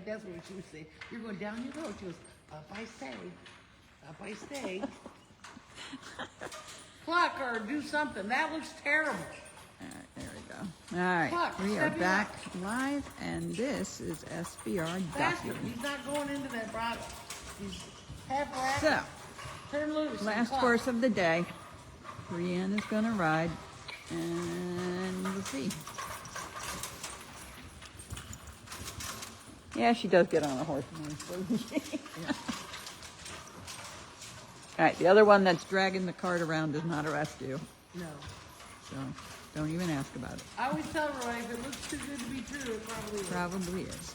stay. That's what she was saying. You're going down you go. She goes, up I stay. Up I stay. Pluck or do something. That looks terrible. All right, there we go. All right, Pluck, we are step it back live, and this is SBR Faster. Duffy. He's not going into that bottle. He's half wrapped. So, Turn loose. last horse of the day. Brienne is going to ride, and we'll see. Yeah, she does get on a horse. Yeah. All right, the other one that's dragging the cart around is not a rescue, No. so don't even ask about it. I always tell Roy, if it looks too good to be true, it probably is. Probably is.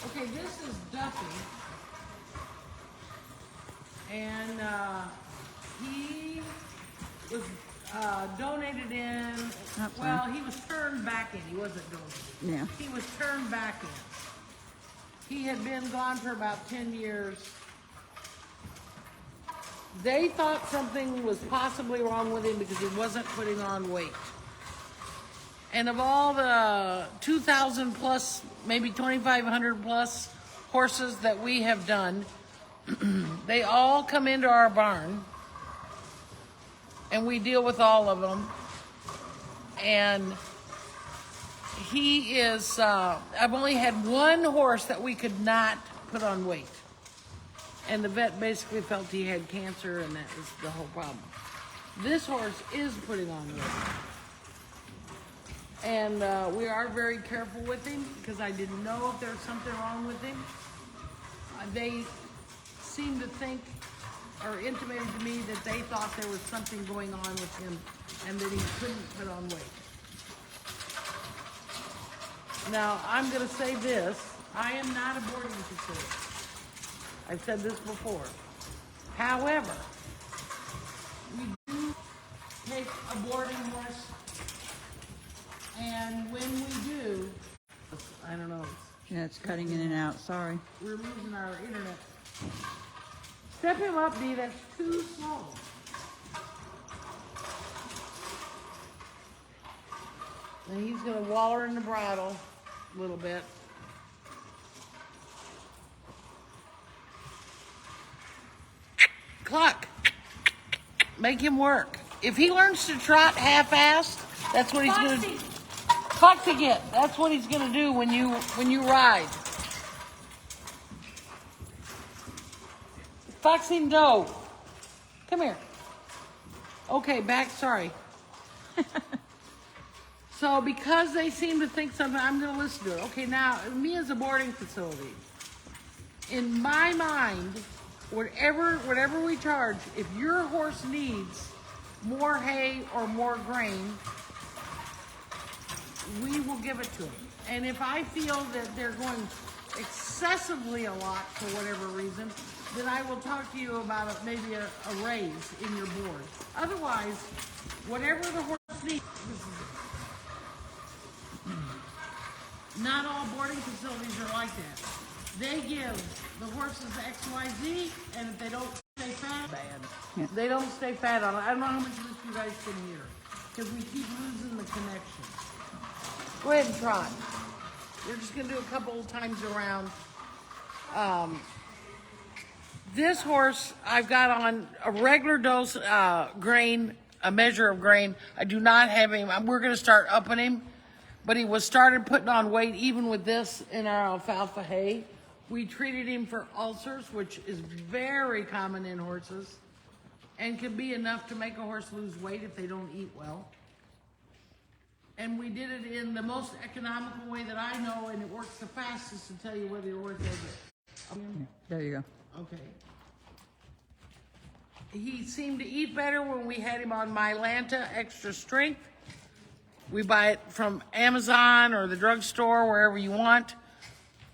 Okay, this is Duffy. And he was donated in, well, he was turned back in. He wasn't donated. Yeah. He was turned back in. He had been gone for about 10 years. They thought something was possibly wrong with him because he wasn't putting on weight. And of all the 2,000 plus, maybe 2,500 plus horses that we have done, they all come into our barn and we deal with all of them. And he is, I've only had one horse that we could not put on weight. And the vet basically felt he had cancer, and that was the whole problem. This horse is putting on weight. And we are very careful with him because I didn't know if there was something wrong with him. They seemed to think or intimated to me that they thought there was something going on with him and that he couldn't put on weight. Now, I'm going to say this. I am not a boarding facility. I've said this before. However, we do take a boarding horse, and when we do, I don't know. Yeah, it's cutting in and out. Sorry. We're losing our internet. Step him up, Dee. That's too slow. And he's going to waller in the bridle a little bit. Cluck. Make him work. If he learns to trot half-assed, that's what he's going to do. Cluck again. That's what he's going to do when you ride. Foxing Doe. Come here. Okay, back. Sorry. So because they seem to think something, I'm going to listen to it. Okay, now, me as a boarding facility, in my mind, whatever we charge, if your horse needs more hay or more grain, we will give it to him. And if I feel that they're going excessively a lot for whatever reason, then I will talk to you about maybe a raise in your board. Otherwise, whatever the horse needs, not all boarding facilities are like that. They give the horses XYZ, and if they don't stay fat, Yeah. they don't stay fat on it. I don't know how much of this you guys can hear, because we keep losing the connection. Go ahead and trot. We're just going to do a couple of times around. This horse, I've got on a regular dose grain, a measure of grain. I do not have him. We're going to start upping him. But he was started putting on weight even with this in our alfalfa hay. We treated him for ulcers, which is very common in horses and can be enough to make a horse lose weight if they don't eat well. And we did it in the most economical way that I know, and it works the fastest to tell you whether your horse has it. There you go. Okay. He seemed to eat better when we had him on Mylanta Extra Strength. We buy it from Amazon or the drugstore, wherever you want,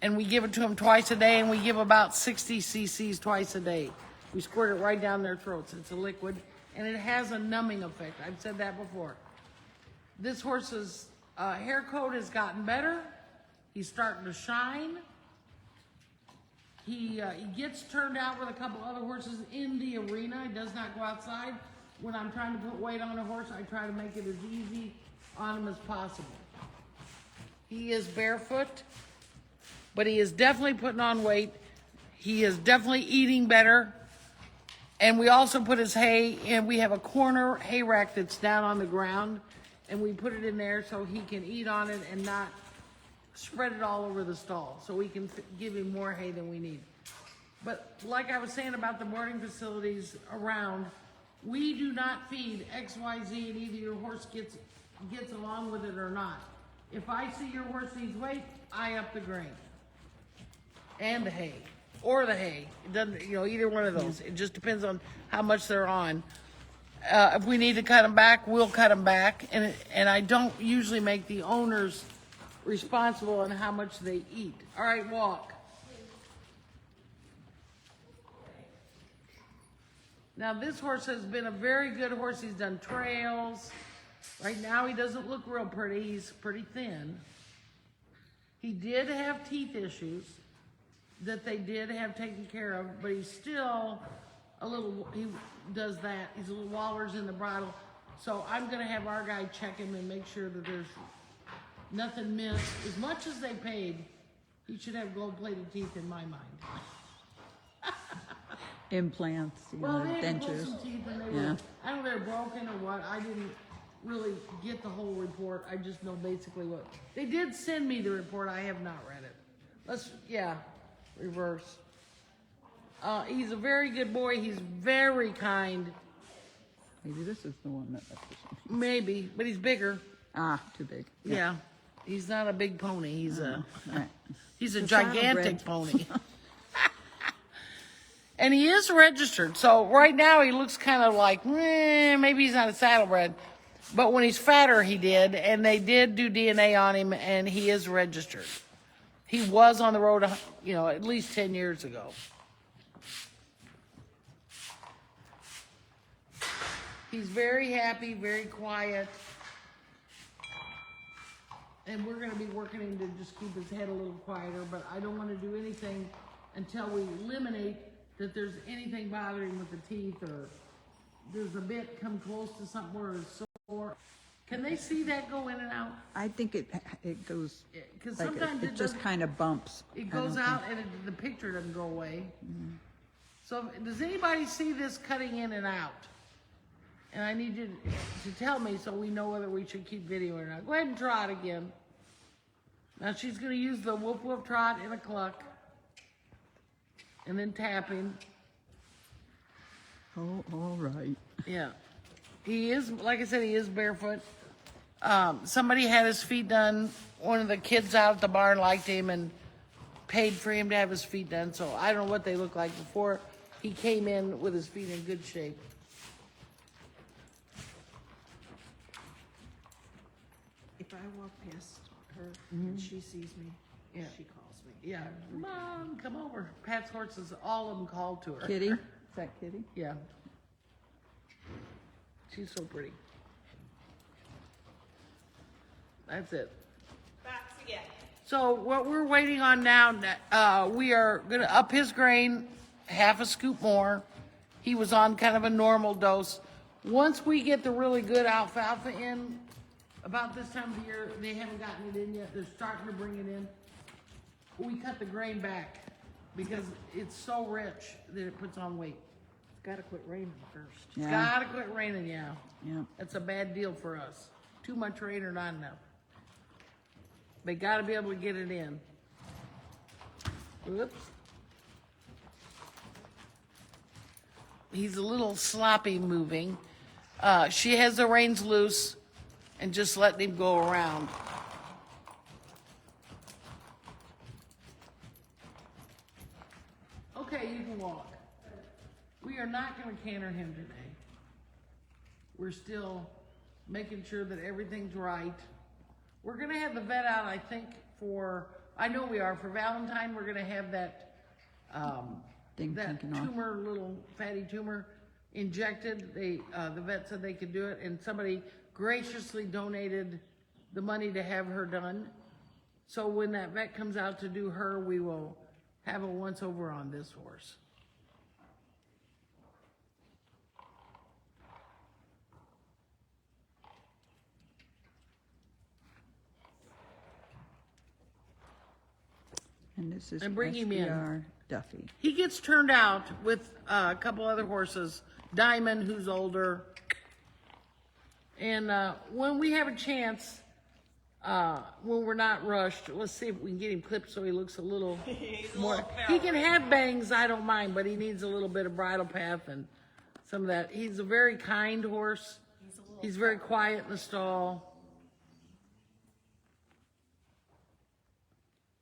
and we give it to them twice a day, and we give about 60 cc's twice a day. We squirt it right down their throats. It's a liquid, and it has a numbing effect. I've said that before. This horse's hair coat has gotten better. He's starting to shine. He gets turned out with a couple other horses in the arena. He does not go outside. When I'm trying to put weight on a horse, I try to make it as easy on him as possible. He is barefoot, but he is definitely putting on weight. He is definitely eating better. And we also put his hay in. We have a corner hay rack that's down on the ground, and we put it in there so he can eat on it and not spread it all over the stall, so we can give him more hay than we need. But like I was saying about the boarding facilities around, we do not feed X, Y, Z, and either your horse gets along with it or not. If I see your horse needs weight, I up the grain and the hay, or the hay. It doesn't, either one of those. It just depends on how much they're on. If we need to cut them back, we'll cut them back, and I don't usually make the owners responsible on how much they eat. All right, walk. Now this horse has been a very good horse. He's done trails. Right now he doesn't look real pretty. He's pretty thin. He did have teeth issues that they did have taken care of, but he's still he does that. He's a little wallers in the bridle. So I'm gonna have our guy check him and make sure that there's nothing missed. As much as they paid, he should have gold-plated teeth in my mind. Implants, Well, they had to pull dentures. some teeth and they were, I don't know if they're broken or what. I didn't really get the whole report. I just know basically what. They did send me the report. I have not read it. Reverse. He's a very good boy. He's very kind. Maybe this is the one that. Maybe, but he's bigger. Ah, too big. Yeah. He's not a big pony. He's All right. he's a It's gigantic saddlebred. pony. And he is registered. So right now he looks kind of like, maybe he's not a saddlebred. But when he's fatter, he did. And they did do DNA on him, and he is registered. He was on the road, at least 10 years ago. He's very happy, very quiet. And we're going to be working him to just keep his head a little quieter, but I don't want to do anything until we eliminate that there's anything bothering with the teeth, or there's a bit come close to something where it's sore. Can they see that go in and out? I think it goes. Because Like sometimes it just kind of bumps. it goes out and the picture doesn't go away. Mm-hmm. So does anybody see this cutting in and out? And I need you to tell me so we know whether we should keep videoing or not. Go ahead and trot again. Now she's going to use the whoop whoop trot in a cluck. And then tapping. Oh, all right. Yeah. He is, like I said, he is barefoot. Somebody had his feet done. One of the kids out at the barn liked him and paid for him to have his feet done. So I don't know what they look like before he came in with his feet in good shape. If I walk past her and she sees me, Yeah. she calls me. Yeah. Mom, come over. Pat's horses, all of them called to her. Kitty? Is that Kitty? Yeah. She's so pretty. That's it. Box again. So what we're waiting on now, we are going to up his grain half a scoop more. He was on kind of a normal dose. Once we get the really good alfalfa in, about this time of year, they haven't gotten it in yet. They're starting to bring it in. We cut the grain back because it's so rich that it puts on weight. It's got to quit raining first. It's Yeah. gotta quit raining, yeah. Yeah. That's a bad deal for us. Too much rain or not enough. They gotta be able to get it in. Whoops. He's a little sloppy moving. She has the reins loose and just letting him go around. Okay, you can walk. We are not gonna canter him today. We're still making sure that everything's right. We're gonna have the vet out, I think, for Valentine. We're gonna have that, Thing that taken off. tumor, little fatty tumor injected. The vet said they could do it, and somebody graciously donated the money to have her done. So when that vet comes out to do her, we will have a once over on this horse. And this is And bring him in. SBR Duffy. He gets turned out with a couple other horses. Diamond, who's older. And when we have a chance, when we're not rushed, let's see if we can get him clipped so he looks a little more. He can have bangs, I don't mind, but he needs a little bit of bridle path and some of that. He's a very kind horse. He's very quiet in the stall.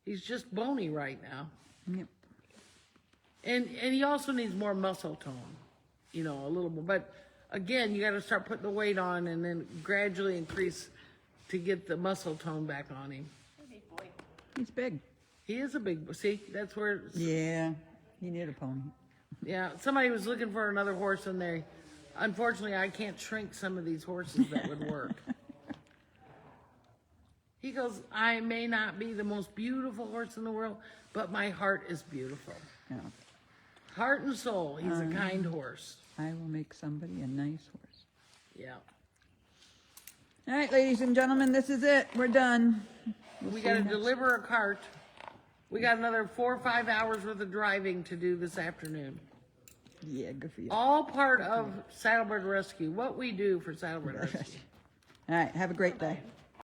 He's just bony right now. Yep. And he also needs more muscle tone, you know, a little more. But again, you got to start putting the weight on and then gradually increase to get the muscle tone back on him. He's big. He is a big, see, that's where, Yeah, he need a pony. yeah, somebody was looking for another horse in there. Unfortunately, I can't shrink some of these horses that would work. He goes, I may not be the most beautiful horse in the world, but my heart is beautiful. Yeah. Heart and soul, he's a kind horse. I will make somebody a nice horse. Yeah. All right, ladies and gentlemen, this is it. We're done. We got to deliver a cart. We got another 4 or 5 hours worth of driving to do this afternoon. Yeah, good for you. All part of Saddlebird Rescue, what we do for Saddlebird Rescue. All right, have a great day.